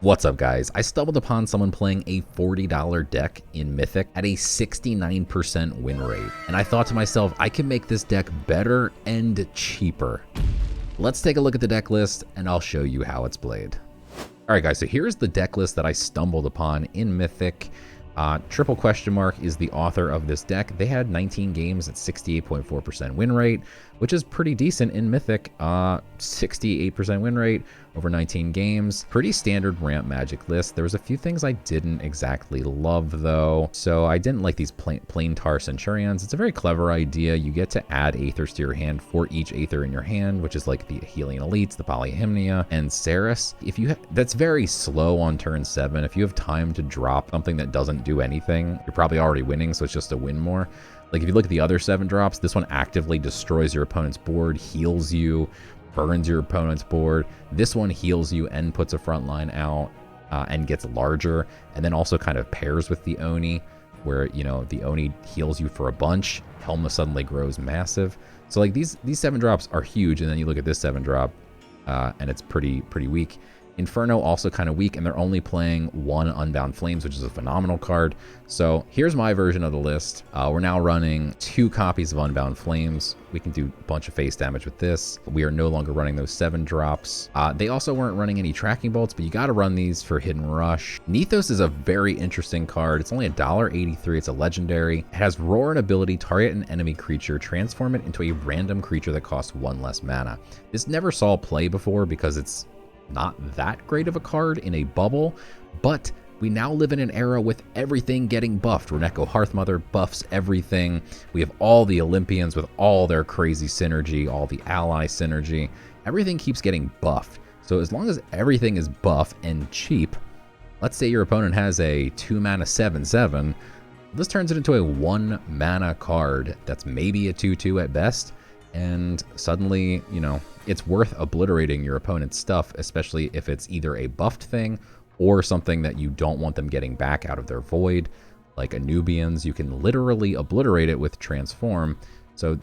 What's up, guys? I stumbled upon someone playing a $40 deck in Mythic at a 69% win rate, and I thought to myself, I can make this deck better and cheaper. Let's take a look at the deck list, and I'll show you how it's played. Alright guys, so here's the deck list that I stumbled upon in Mythic. Triple Question Mark is the author of this deck. They had 19 games at 68.4% win rate, which is pretty decent in Mythic. 68% win rate over 19 games. Pretty standard ramp magic list. There was a few things I didn't exactly love though. So I didn't like these plain tar Centurions. It's a very clever idea. You get to add Aethers to your hand for each Aether in your hand, which is like the Healing Elites, the Polyhymnia, and Ceres. If you that's very slow on turn 7. If you have time to drop something that doesn't do anything, you're probably already winning, so it's just a win more. Like if you look at the other 7 drops, this one actively destroys your opponent's board, heals you, burns your opponent's board. This one heals you and puts a front line out and gets larger, and then also kind of pairs with the Oni, where, you know, the Oni heals you for a bunch. Helma suddenly grows massive. So like these 7 drops are huge, and then you look at this 7 drop and it's pretty weak. Inferno also kind of weak, and they're only playing 1 Unbound Flames, which is a phenomenal card. So here's my version of the list. We're now running 2 copies of Unbound Flames. We can do a bunch of face damage with this. We are no longer running those 7 drops. They also weren't running any Tracking Bolts, but you got to run these for Hidden Rush. Nethos is a very interesting card. It's only $1.83. It's a legendary. It has Roar and ability, target an enemy creature, transform it into a random creature that costs 1 less mana. This never saw play before because it's not that great of a card in a bubble, but we now live in an era with everything getting buffed. Reneko Hearthmother buffs everything. We have all the Olympians with all their crazy synergy, all the ally synergy. Everything keeps getting buffed. So as long as everything is buff and cheap, let's say your opponent has a 2 mana 7/7, this turns it into a 1 mana card that's maybe a 2/2 at best. And suddenly, you know, it's worth obliterating your opponent's stuff, especially if it's either a buffed thing or something that you don't want them getting back out of their void. Like Anubians, you can literally obliterate it with Transform. So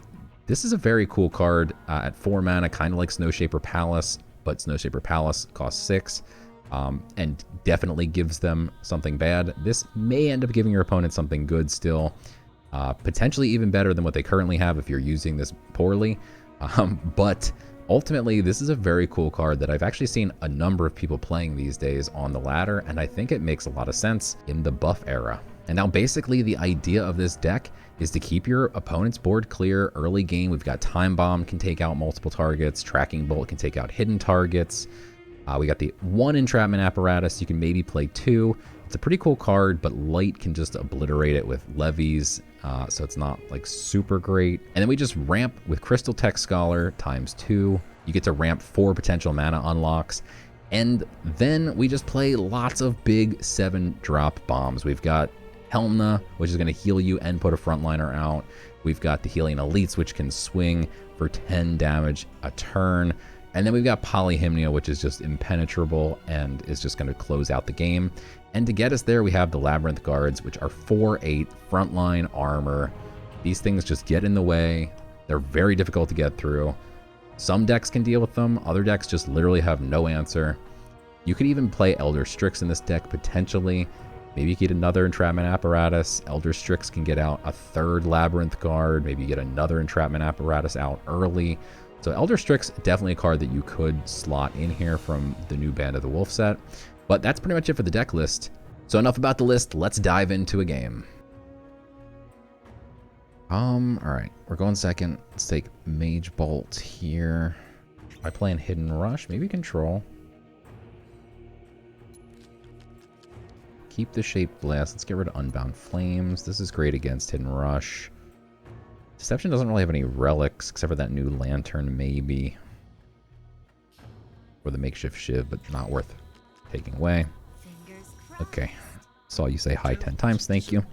this is a very cool card at 4 mana, kind of like Snowshaper Palace, but Snowshaper Palace costs 6 and definitely gives them something bad. This may end up giving your opponent something good still. Potentially even better than what they currently have if you're using this poorly. But ultimately, this is a very cool card that I've actually seen a number of people playing these days on the ladder, and I think it makes a lot of sense in the buff era. And now basically the idea of this deck is to keep your opponent's board clear early game. We've got Time Bomb can take out multiple targets, Tracking Bolt can take out hidden targets. We got the 1 Entrapment Apparatus, you can maybe play 2. It's a pretty cool card, but Light can just obliterate it with levies, so it's not like super great. And then we just ramp with Crystal Tech Scholar ×2. You get to ramp 4 potential mana unlocks. And then we just play lots of big 7-drop bombs. We've got Helmna, which is going to heal you and put a frontliner out. We've got the Healing Elites, which can swing for 10 damage a turn. And then we've got Polyhymnia, which is just impenetrable and is just going to close out the game. And to get us there, we have the Labyrinth Guards, which are 4/8 frontline armor. These things just get in the way. They're very difficult to get through. Some decks can deal with them. Other decks just literally have no answer. You could even play Elder Strix in this deck, potentially. Maybe you get another Entrapment Apparatus. Elder Strix can get out a 3rd Labyrinth Guard. Maybe you get another Entrapment Apparatus out early. So Elder Strix, definitely a card that you could slot in here from the new Band of the Wolf set. But that's pretty much it for the deck list. So enough about the list, let's dive into a game. Alright, we're going second. Let's take Mage Bolt here. Am I playing Hidden Rush? Maybe Control. Keep the Shaped Blast. Let's get rid of Unbound Flames. This is great against Hidden Rush. Deception doesn't really have any relics, except for that new Lantern, maybe. Or the Makeshift Shiv, but not worth taking away. Okay. Saw you say hi 10 times, thank you.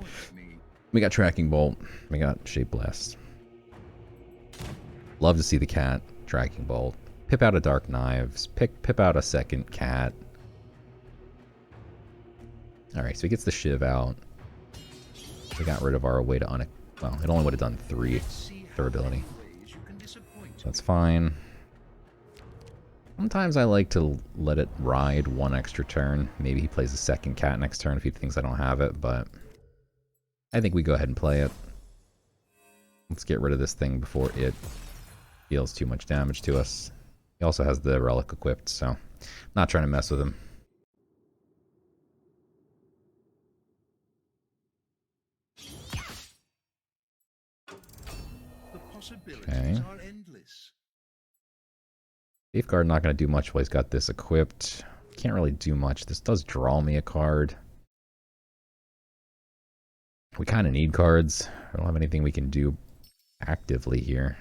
We got Tracking Bolt. We got Shape Blast. Love to see the cat. Tracking Bolt. Pip out a Dark Knives. Pip out a second cat. Alright, so he gets the Shiv out. We got rid of our way to well, it only would have done 3 durability. So that's fine. Sometimes I like to let it ride one extra turn. Maybe he plays a second cat next turn if he thinks I don't have it, but I think we go ahead and play it. Let's get rid of this thing before it deals too much damage to us. He also has the relic equipped, so I'm not trying to mess with him. Okay. Safeguard not going to do much while he's got this equipped. Can't really do much. This does draw me a card. We kind of need cards. I don't have anything we can do actively here.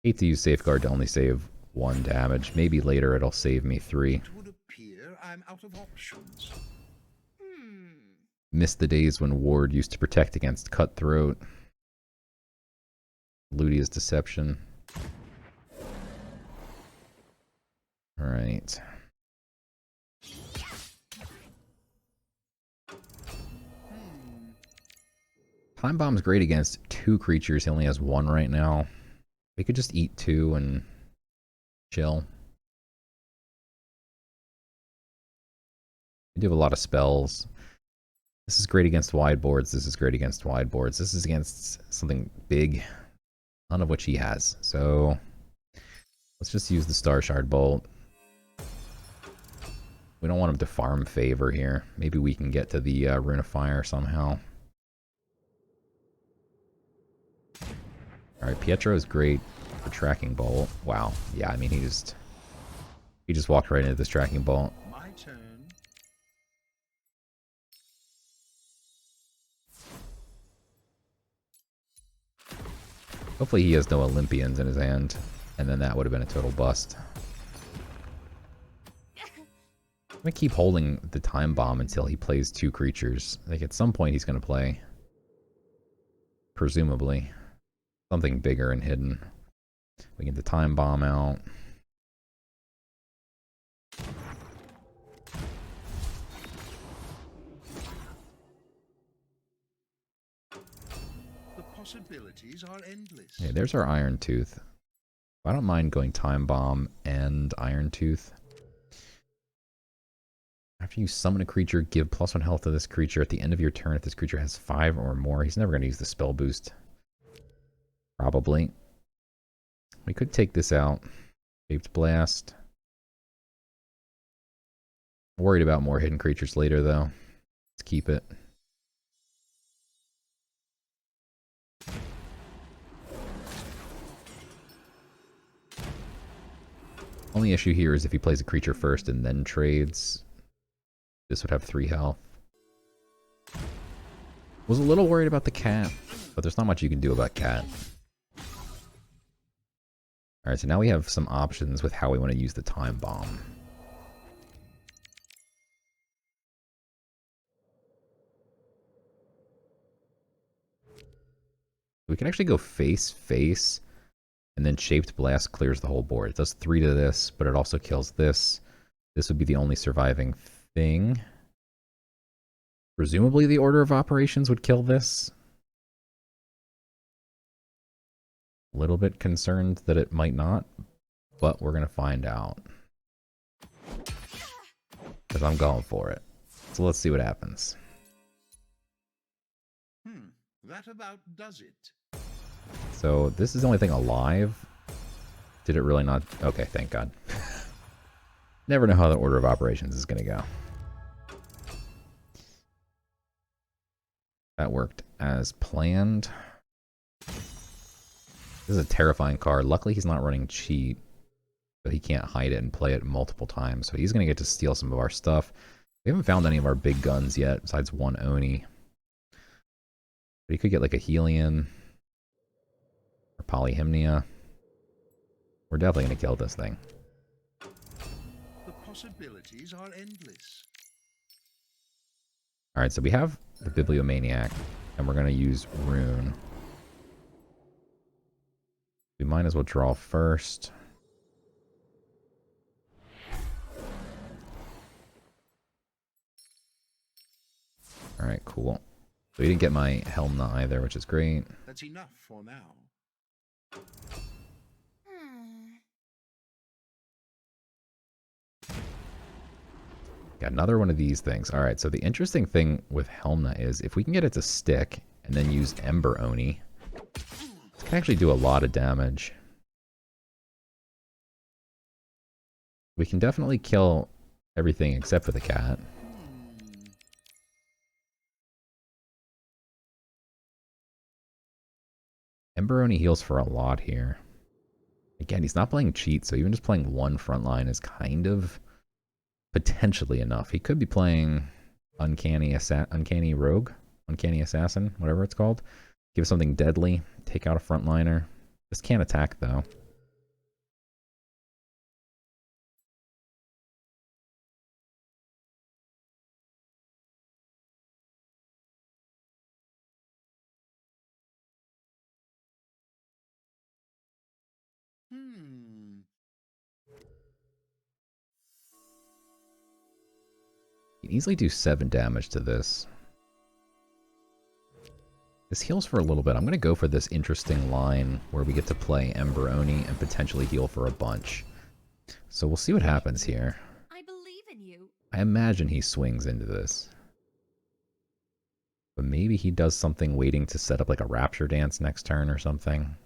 Hate to use Safeguard to only save 1 damage. Maybe later it'll save me 3. It would appear I'm out of options. Miss the days when Ward used to protect against Cutthroat. Ludia's Deception. Alright. Time Bomb's great against 2 creatures. He only has 1 right now. We could just eat 2 and chill. We do have a lot of spells. This is great against wide boards. This is great against wide boards. This is against something big, none of which he has. So let's just use the Star Shard Bolt. We don't want him to farm favor here. Maybe we can get to the Rune of Fire somehow. Alright, Pietro is great for Tracking Bolt. Wow. Yeah, I mean, he just walked right into this Tracking Bolt. My turn. Hopefully he has no Olympians in his hand, and then that would have been a total bust. I'm going to keep holding the Time Bomb until he plays 2 creatures. Like, at some point he's going to play, presumably, something bigger and hidden. We get the Time Bomb out. The possibilities are endless. Okay, there's our Iron Tooth. I don't mind going Time Bomb and Iron Tooth. After you summon a creature, give +1 health to this creature. At the end of your turn, if this creature has 5 or more, he's never going to use the spell boost. Probably. We could take this out. Shaped Blast. Worried about more hidden creatures later, though. Let's keep it. Only issue here is if he plays a creature first and then trades. This would have 3 health. Was a little worried about the cat, but there's not much you can do about cat. Alright, so now we have some options with how we want to use the Time Bomb. We can actually go face, and then Shaped Blast clears the whole board. It does 3 to this, but it also kills this. This would be the only surviving thing. Presumably the order of operations would kill this. A little bit concerned that it might not, but we're going to find out. Because I'm going for it. So let's see what happens. That about does it. So this is the only thing alive. Did it really not? Okay, thank God. Never know how the order of operations is going to go. That worked as planned. This is a terrifying card. Luckily he's not running cheat, but he can't hide it and play it multiple times. So he's going to get to steal some of our stuff. We haven't found any of our big guns yet, besides 1 Oni. But he could get like a Helion or Polyhymnia. We're definitely going to kill this thing. The possibilities are endless. Alright, so we have the Bibliomaniac, and we're going to use Rune. We might as well draw first. Alright, cool. So we didn't get my Helmna either, which is great. That's enough for now. Got another one of these things. All right, so the interesting thing with Helmna is if we can get it to stick and then use Ember Oni, it can actually do a lot of damage. We can definitely kill everything except for the cat. Ember Oni heals for a lot here. Again, he's not playing cheat, so even just playing one frontline is kind of potentially enough. He could be playing Uncanny Rogue, Uncanny Assassin, whatever it's called. Give something deadly, take out a frontliner. Just can't attack, though. You can easily do 7 damage to this. This heals for a little bit. I'm going to go for this interesting line where we get to play Ember Oni and potentially heal for a bunch. So we'll see what happens here. I believe in you. I imagine he swings into this. But maybe he does something waiting to set up like a Rapture Dance next turn or something.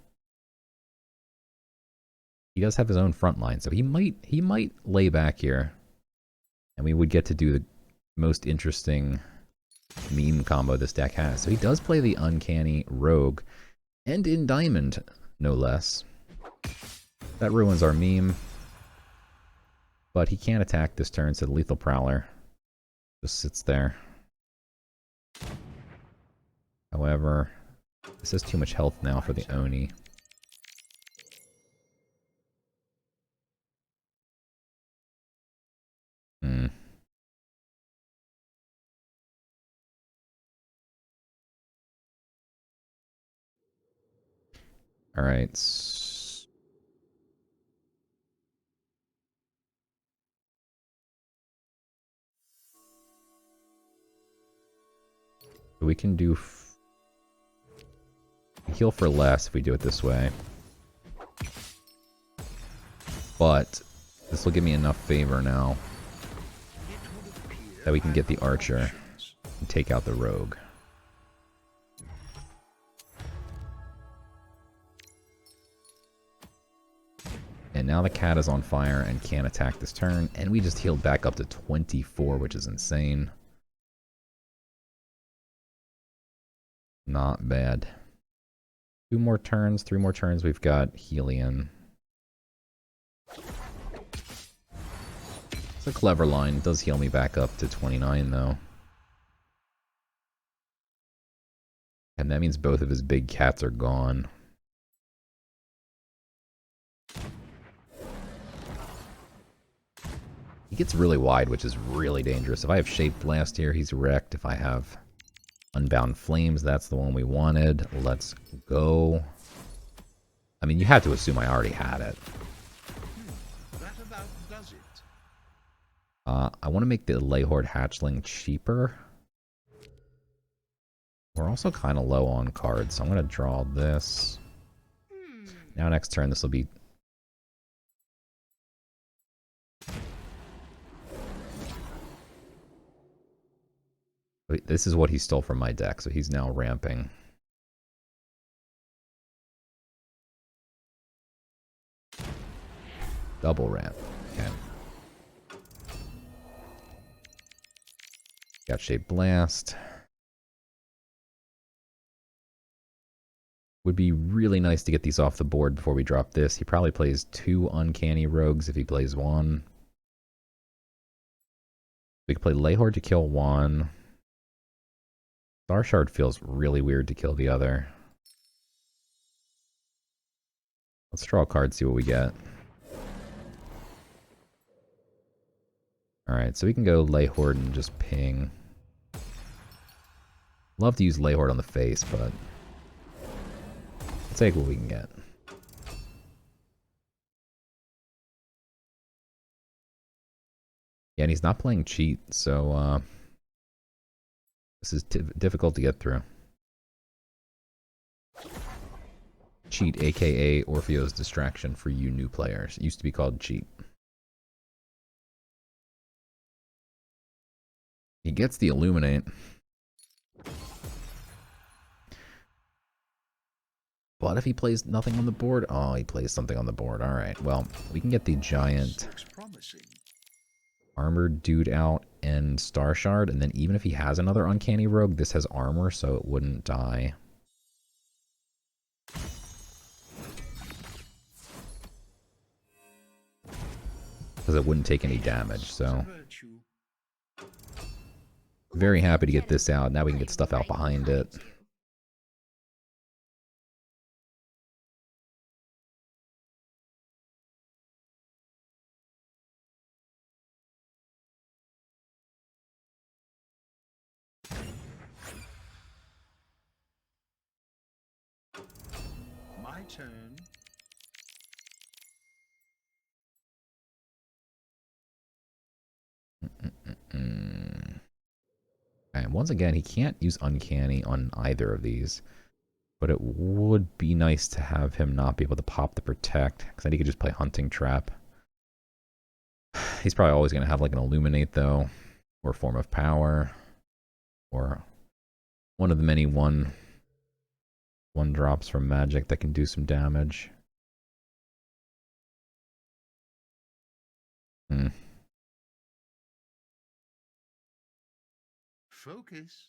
He does have his own front line, so he might lay back here. And we would get to do the most interesting meme combo this deck has. So he does play the Uncanny Rogue, and in Diamond, no less. That ruins our meme. But he can't attack this turn, so the Lethal Prowler just sits there. However, this has too much health now for the Oni. Alright. We can do... heal for less if we do it this way. But this will give me enough favor now that we can get the Archer and take out the Rogue. And now the cat is on fire and can't attack this turn, and we just healed back up to 24, which is insane. Not bad. 2 more turns, 3 more turns, we've got Helion. It's a clever line. It does heal me back up to 29, though. And that means both of his big cats are gone. He gets really wide, which is really dangerous. If I have Shape Blast here, he's wrecked. If I have Unbound Flames, that's the one we wanted. Let's go. I mean, you had to assume I already had it. That about does it. I want to make the Leyhorde Hatchling cheaper. We're also kind of low on cards, so I'm going to draw this. Now next turn, this will be... This is what he stole from my deck, so he's now ramping. Double ramp. Okay. Got Shape Blast. Would be really nice to get these off the board before we drop this. He probably plays 2 Uncanny Rogues if he plays 1. We could play Leyhorde to kill 1. Star Shard feels really weird to kill the other. Let's draw a card, see what we get. Alright, so we can go Leyhorde and just ping. Love to use Leyhorde on the face, but let's take what we can get. Yeah, and he's not playing cheat, so this is difficult to get through. Cheat, aka Orpheo's Distraction for you new players. It used to be called cheat. He gets the Illuminate. What if he plays nothing on the board? Oh, he plays something on the board. Alright, well, we can get the giant armored dude out and Star Shard, and then even if he has another Uncanny Rogue, this has armor, so it wouldn't die. Because it wouldn't take any damage, so... Very happy to get this out. Now we can get stuff out behind it. My turn. And once again, he can't use Uncanny on either of these. But it would be nice to have him not be able to pop the Protect, because then he could just play Hunting Trap. He's probably always going to have like an Illuminate, though, or Form of Power, or one of the many one drops from Magic that can do some damage. Focus.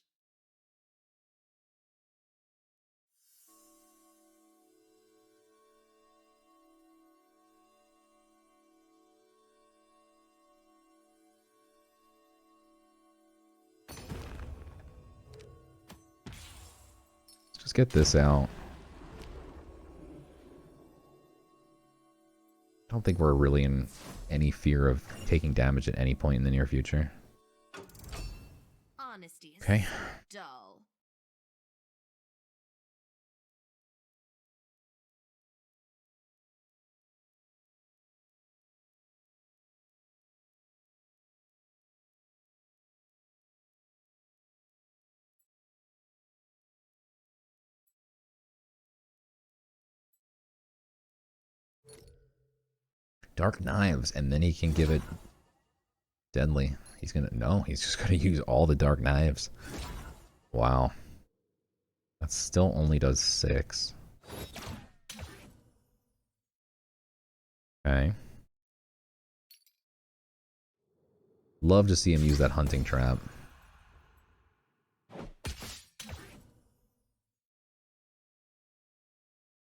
Let's just get this out. I don't think we're really in any fear of taking damage at any point in the near future. Okay. Dull. Dark Knives, and then he can give it Deadly. He's gonna... No, he's just gonna use all the Dark Knives. Wow. That still only does 6. Okay. Love to see him use that Hunting Trap.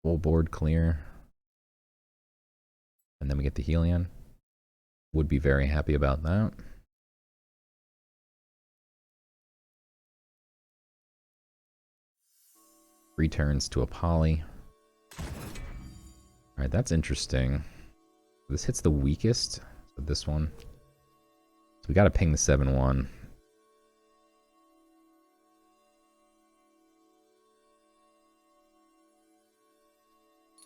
Full board clear. And then we get the Helion. Would be very happy about that. Returns to a poly. Alright, that's interesting. This hits the weakest. So this one. So we gotta ping the 7-1.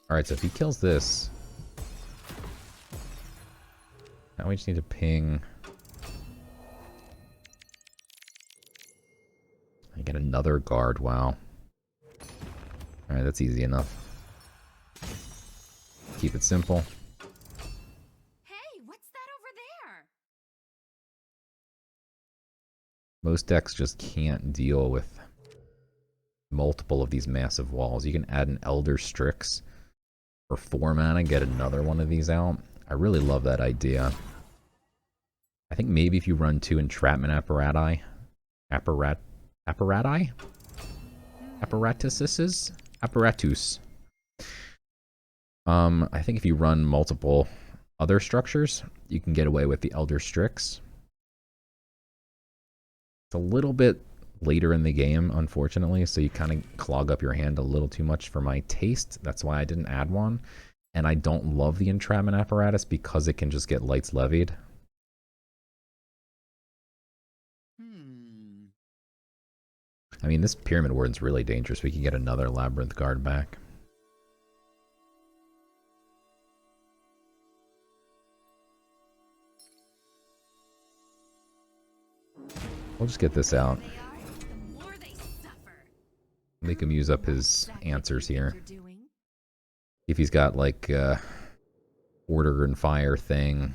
Alright, so if he kills this... Now we just need to ping... I get another guard, wow. Alright, that's easy enough. Keep it simple. Hey, what's that over there? Most decks just can't deal with multiple of these massive walls. You can add an Elder Strix for 4 mana, get another one of these out. I really love that idea. I think maybe if you run 2 Entrapment Apparatuses? Apparatus. I think if you run multiple other structures, you can get away with the Elder Strix. It's a little bit later in the game, unfortunately, so you kind of clog up your hand a little too much for my taste. That's why I didn't add one. And I don't love the Entrapment Apparatus because it can just get lights levied. I mean, this Pyramid Warden's really dangerous. We can get another Labyrinth Guard back. We'll just get this out. Make him use up his answers here. If he's got, like, Order and Fire thing.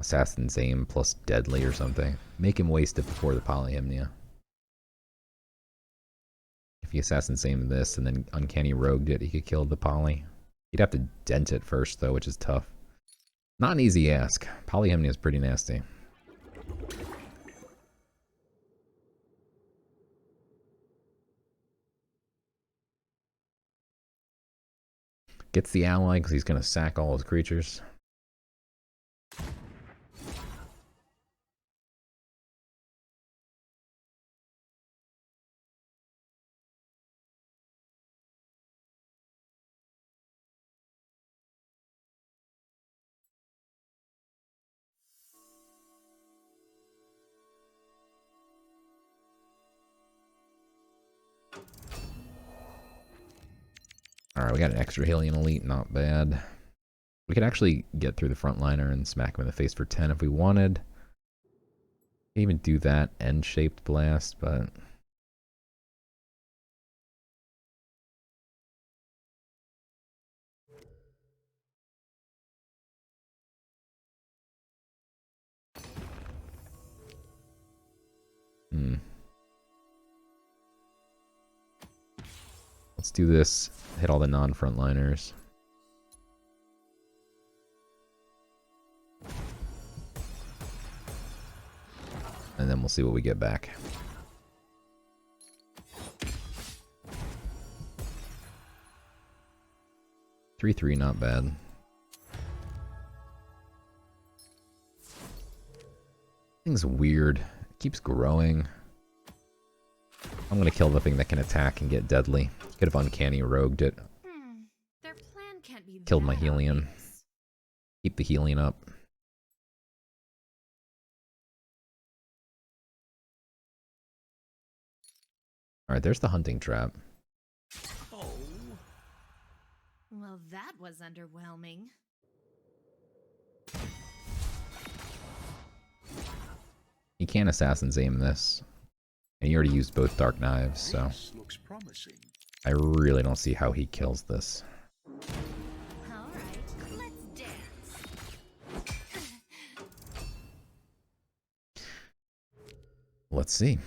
Assassin's Aim plus Deadly or something. Make him waste it before the Polyhymnia. If he Assassin's Aim this and then Uncanny Rogued it, he could kill the Poly. He'd have to dent it first though, which is tough. Not an easy ask. Polyhymnia is pretty nasty. Gets the ally because he's going to sack all his creatures. Alright, we got an extra Hylian Elite, not bad. We could actually get through the frontliner and smack him in the face for 10 if we wanted. Could even do that N-shaped blast, but... Let's do this. Hit all the non-frontliners. And then we'll see what we get back. Three, not bad. Thing's weird. It keeps growing. I'm gonna kill the thing that can attack and get deadly. Could have Uncanny Rogued it. Their plan can't be Killed my that Hylian. obvious. Keep the healing up. Alright, there's the hunting trap. Oh. Well, that was underwhelming. You can't Assassin's Aim this. And he already used both Dark Knives, so... This looks promising. I really don't see how he kills this. Alright, let's dance. Let's see.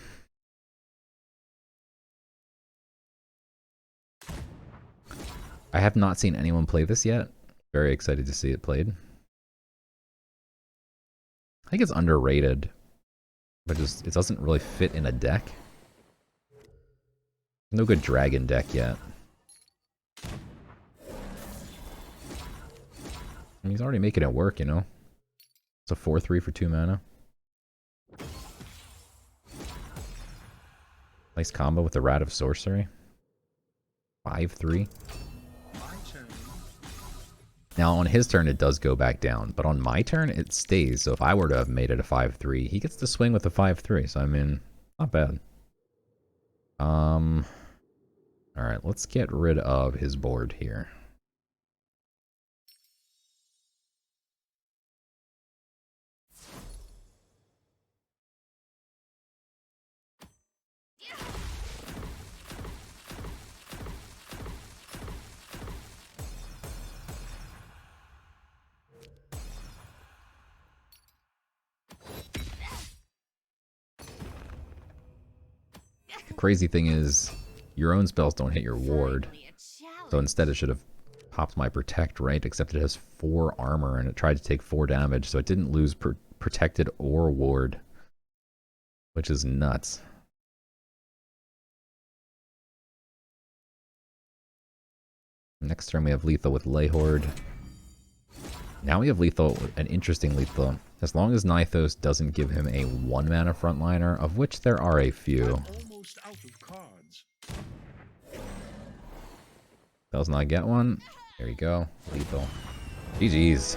I have not seen anyone play this yet. Very excited to see it played. I think it's underrated, but just it doesn't really fit in a deck. No good dragon deck yet. And he's already making it work, you know? It's a 4/3 for 2 mana. Nice combo with the Rat of Sorcery. 5/3. My turn. Now on his turn it does go back down, but on my turn it stays. So if I were to have made it a 5/3, he gets to swing with a 5/3. So I mean, not bad. Alright, let's get rid of his board here. The crazy thing is, your own spells don't hit your ward. Finally a challenge. So instead it should have popped my Protect, right? Except it has 4 armor and it tried to take 4 damage, so it didn't lose Protected or Ward. Which is nuts. Next turn we have lethal with Leyhorde. Now we have lethal, an interesting lethal. As long as Nithos doesn't give him a 1 mana frontliner, of which there are a few. I'm almost out of cards. Does not get one. There you go. Lethal. GG's.